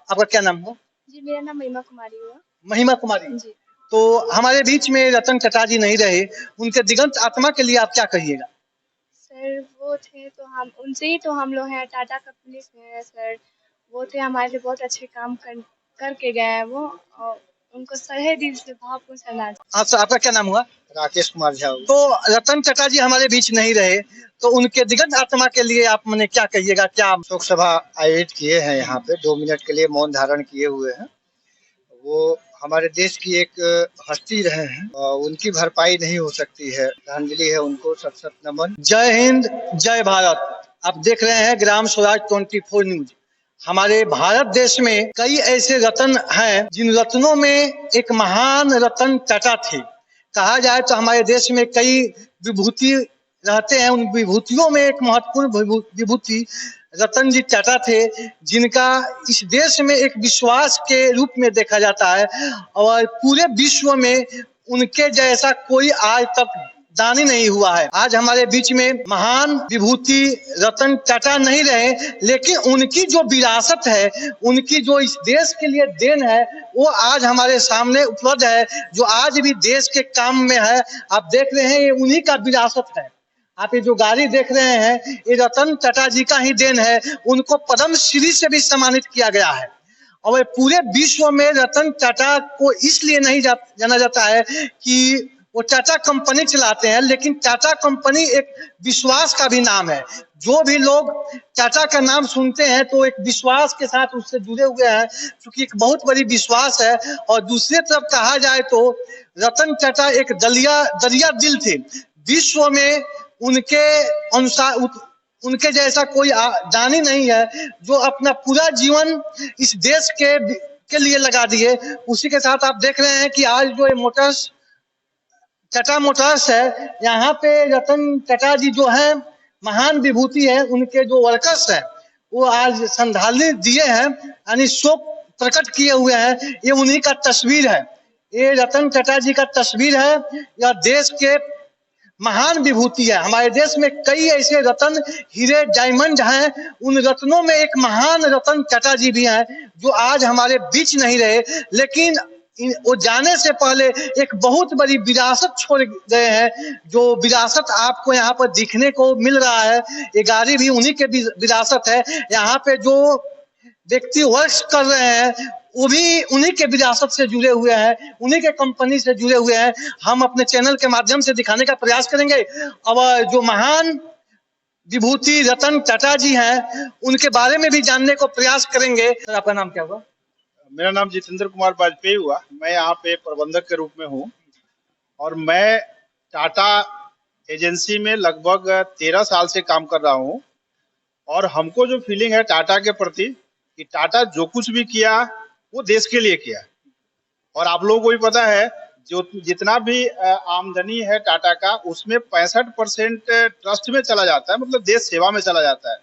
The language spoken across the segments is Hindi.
आपका क्या नाम हुआ? जी, मेरा नाम महिमा कुमारी हुआ। महिमा कुमारी। जी। तो हमारे बीच में रतन टाटा जी नहीं रहे, उनके दिगंत आत्मा के लिए आप क्या कहिएगा? सर वो थे तो हम उनसे ही तो हम लोग हैं, टाटा कंपनी से हैं सर। वो थे हमारे लिए बहुत अच्छे काम करके गए हैं वो, और उनको तहे दिल से भावपूर्ण श्रद्धांजलि। अच्छा, आपका क्या नाम हुआ? राकेश कुमार झा। तो रतन टाटा जी हमारे बीच नहीं रहे, तो उनके दिगंत आत्मा के लिए आप मने क्या कहिएगा? क्या शोक सभा आयोजित किए हैं, यहाँ पे 2 मिनट के लिए मौन धारण किए हुए हैं। वो हमारे देश की एक हस्ती रहे हैं और उनकी भरपाई नहीं हो सकती है। श्रद्धांजलि है उनको, शत शत नमन। जय हिंद, जय भारत। आप देख रहे हैं ग्राम स्वराज 24 न्यूज। हमारे भारत देश में कई ऐसे रत्न हैं, जिन रत्नों में एक महान रतन टाटा थे। कहा जाए तो हमारे देश में कई विभूति रहते हैं, उन विभूतियों में एक महत्वपूर्ण विभूति रतन जी टाटा थे, जिनका इस देश में एक विश्वास के रूप में देखा जाता है और पूरे विश्व में उनके जैसा कोई आज तक दानी नहीं हुआ है। आज हमारे बीच में महान विभूति रतन टाटा नहीं रहे, लेकिन उनकी जो विरासत है, उनकी जो इस देश के लिए देन है, वो आज हमारे सामने उपलब्ध है, जो आज भी देश के काम में है। आप देख रहे हैं, ये उन्हीं का विरासत है। आप ये जो गाड़ी देख रहे हैं, ये रतन टाटा जी का ही देन है। उनको पद्म श्री से भी सम्मानित किया गया है और पूरे विश्व में रतन टाटा को इसलिए नहीं जाना जाता है कि वो टाटा कंपनी चलाते हैं, लेकिन टाटा कंपनी एक विश्वास का भी नाम है। जो भी लोग टाटा का नाम सुनते हैं तो एक विश्वास के साथ उससे जुड़े हुए हैं, क्योंकि एक बहुत बड़ी विश्वास है। और दूसरी तरफ कहा जाए तो रतन टाटा एक दरिया दिल थे। विश्व में उनके अनुसार उनके जैसा कोई दानी नहीं है, जो अपना पूरा जीवन इस देश के लिए लगा दिए। उसी के साथ आप देख रहे हैं कि आज जो ये टाटा मोटर्स है, यहाँ पे रतन टाटा जी जो है महान विभूति है, उनके जो वर्कर्स हैं वो आज श्रद्धांजलि दिए हैं, यानी शोक प्रकट किए हुए हैं। ये उन्हीं का तस्वीर है, ये रतन टाटा जी का तस्वीर है। यह देश के महान विभूति है। हमारे देश में कई ऐसे रत्न, हीरे, डायमंड हैं। उन रत्नों में एक महान रतन टाटा जी भी हैं, जो आज हमारे बीच नहीं रहे, लेकिन वो जाने से पहले एक बहुत बड़ी विरासत छोड़ गए हैं। जो विरासत आपको यहाँ पर दिखने को मिल रहा है, ये गाड़ी भी उन्हीं के विरासत है। यहाँ पे जो व्यक्ति वर्क कर रहे हैं, वो भी उन्हीं के विरासत से जुड़े हुए हैं, उन्हीं के कंपनी से जुड़े हुए हैं। हम अपने चैनल के माध्यम से दिखाने का प्रयास करेंगे। अब जो महान विभूति रतन टाटा जी हैं, उनके बारे में भी जानने को प्रयास करेंगे। सर, आपका नाम क्या हुआ? मेरा नाम जितेंद्र कुमार वाजपेयी हुआ। मैं यहाँ पे प्रबंधक के रूप में हूँ और मैं टाटा एजेंसी में लगभग 13 साल से काम कर रहा हूँ। और हमको जो फीलिंग है टाटा के प्रति, कि टाटा जो कुछ भी किया वो देश के लिए किया। और आप लोगों को भी पता है, जो जितना भी आमदनी है टाटा का, उसमें 65% ट्रस्ट में चला जाता है, मतलब देश सेवा में चला जाता है।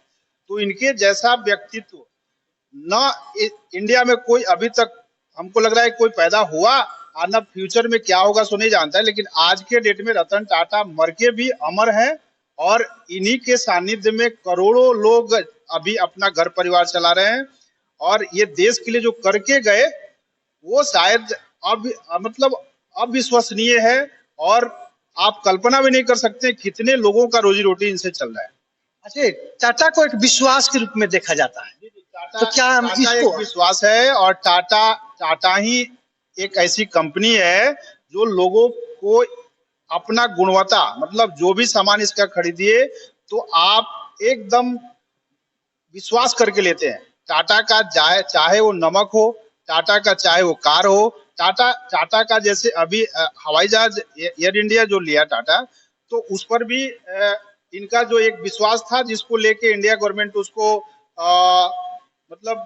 तो इनके जैसा व्यक्तित्व ना इंडिया में कोई अभी तक हमको लग रहा है कोई पैदा हुआ, और ना फ्यूचर में क्या होगा सो नहीं जानता है। लेकिन आज के डेट में रतन टाटा मर के भी अमर है और इन्हीं के सानिध्य में करोड़ों लोग अभी अपना घर परिवार चला रहे हैं। और ये देश के लिए जो करके गए, वो शायद अब मतलब अविश्वसनीय है, और आप कल्पना भी नहीं कर सकते कितने लोगों का रोजी रोटी इनसे चल रहा है। अच्छा, टाटा को एक विश्वास के रूप में देखा जाता है, तो क्या टाटा एक विश्वास है, और टाटा ही एक ऐसी कंपनी है जो लोगों को अपना गुणवत्ता, मतलब जो भी सामान इसका खरीदिए तो आप एकदम विश्वास करके लेते हैं। टाटा का चाहे वो नमक हो, टाटा का चाहे वो कार हो, टाटा का जैसे अभी हवाई जहाज एयर इंडिया जो लिया टाटा, तो उस पर भी इनका जो एक विश्वास था, जिसको लेके इंडिया गवर्नमेंट उसको मतलब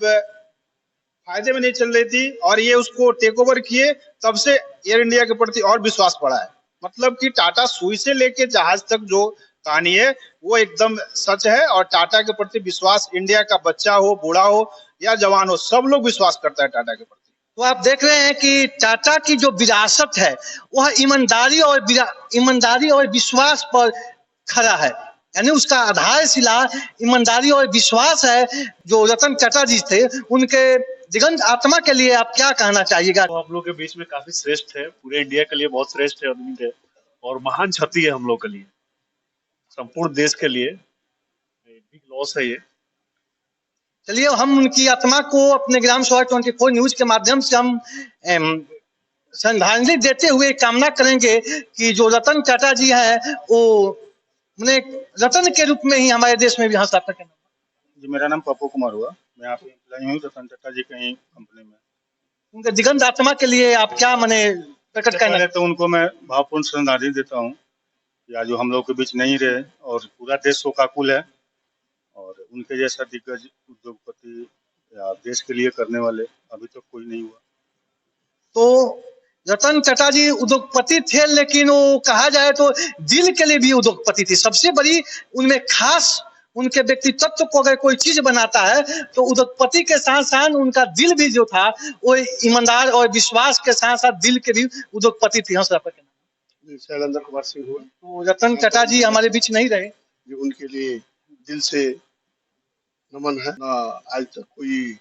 फायदे में नहीं चल रही थी, और ये उसको टेक ओवर किए, तब से एयर इंडिया के प्रति और विश्वास बढ़ा है। मतलब कि टाटा सुई से लेके जहाज तक जो कहानी है वो एकदम सच है। और टाटा के प्रति विश्वास, इंडिया का बच्चा हो, बूढ़ा हो या जवान हो, सब लोग विश्वास करता है टाटा के प्रति। तो आप देख रहे हैं कि टाटा की जो विरासत है, वह ईमानदारी और विश्वास पर खड़ा है, यानी उसका आधारशिला ईमानदारी और विश्वास है। जो रतन टाटा जी थे, उनके दिगंत आत्मा के लिए आप क्या कहना चाहिएगा? तो हम लोग के बीच में काफी श्रेष्ठ है, पूरे इंडिया के लिए बहुत श्रेष्ठ है आदमी है और महान क्षति है हम लोग के लिए, संपूर्ण देश के लिए बिग लॉस है ये। चलिए हम उनकी आत्मा को अपने ग्राम सभा 24 न्यूज के माध्यम से हम श्रद्धांजलि देते हुए कामना करेंगे कि जो रतन टाटा जी हैं वो उन्हें रतन के रूप में ही हमारे देश में भी हंसा सके। जी, मेरा नाम पप्पू कुमार हुआ, मैं यहाँ पे एम्प्लॉय हूँ रतन टाटा जी कहीं कंपनी में। उनके दिगंत आत्मा के लिए आप क्या मने प्रकट करना? पहले तो उनको मैं भावपूर्ण श्रद्धांजलि देता हूँ या जो हम लोग के बीच नहीं रहे और पूरा देश शोकाकुल है और उनके जैसा दिग्गज उद्योगपति या देश के लिए करने वाले अभी तक कोई नहीं हुआ। तो रतन टाटा जी उद्योगपति थे, लेकिन वो कहा जाए तो दिल के लिए भी उद्योगपति थी। सबसे बड़ी उनमें खास उनके व्यक्तित्व को अगर कोई चीज बनाता है तो उद्योगपति के साथ साथ उनका दिल भी जो था वो ईमानदार और विश्वास के साथ साथ दिल के भी उद्योगपति थी। शैलेंद्र कुमार सिंह हुआ। तो रतन टाटा जी हमारे बीच नहीं रहे, जो उनके लिए दिल से नमन है। ना आज तक कोई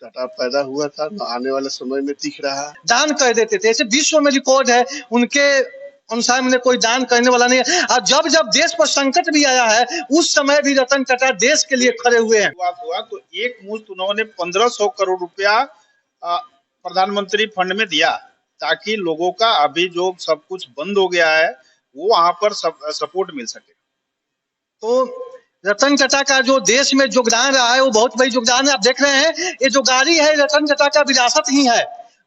टाटा पैदा हुआ था, ना आने वाले समय में दिख रहा है। दान कर देते थे, ऐसे विश्व में रिकॉर्ड है उनके अनुसार मैंने कोई दान करने वाला नहीं है। और जब जब देश पर संकट भी आया है उस समय भी रतन टाटा देश के लिए खड़े हुए हैं। बात हुआ तो एक मुश्त उन्होंने 1500 करोड़ रुपया प्रधानमंत्री फंड में दिया ताकि लोगों का अभी जो सब कुछ बंद हो गया है वो वहां पर सपोर्ट मिल सके। तो रतन टाटा का जो देश में योगदान रहा है वो बहुत बड़ी योगदान है। आप देख रहे हैं ये जो गाड़ी है रतन टाटा का विरासत ही है।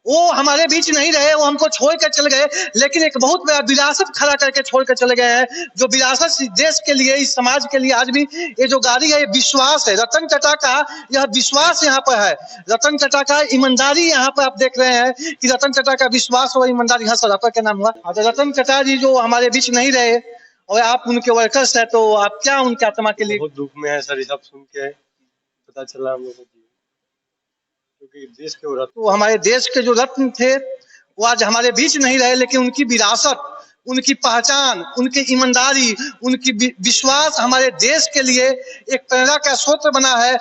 वो हमारे बीच नहीं रहे, वो हमको छोड़ कर चले गए, लेकिन एक बहुत बड़ा विरासत खड़ा करके छोड़ कर चले गए हैं। जो विरासत देश के लिए, इस समाज के लिए आज भी ये जो गाड़ी है ये विश्वास है। रतन टाटा का यह विश्वास यहाँ पर है, रतन टाटा का ईमानदारी यहाँ पर आप देख रहे हैं कि रतन टाटा का विश्वास और ईमानदारी यहाँ सराफा का नाम हुआ। तो रतन टाटा जी जो हमारे बीच नहीं रहे और आप उनके वर्कर्स है, तो आप क्या उनके आत्मा के लिए? बहुत दुख में है सर, ये सब सुन के पता चला हम लोगों को, क्योंकि देश के रत्न, तो हमारे देश के जो रत्न थे वो आज हमारे बीच नहीं रहे, लेकिन उनकी विरासत, उनकी पहचान, उनकी ईमानदारी, उनकी विश्वास हमारे देश के लिए एक प्रेरणा का स्रोत बना है।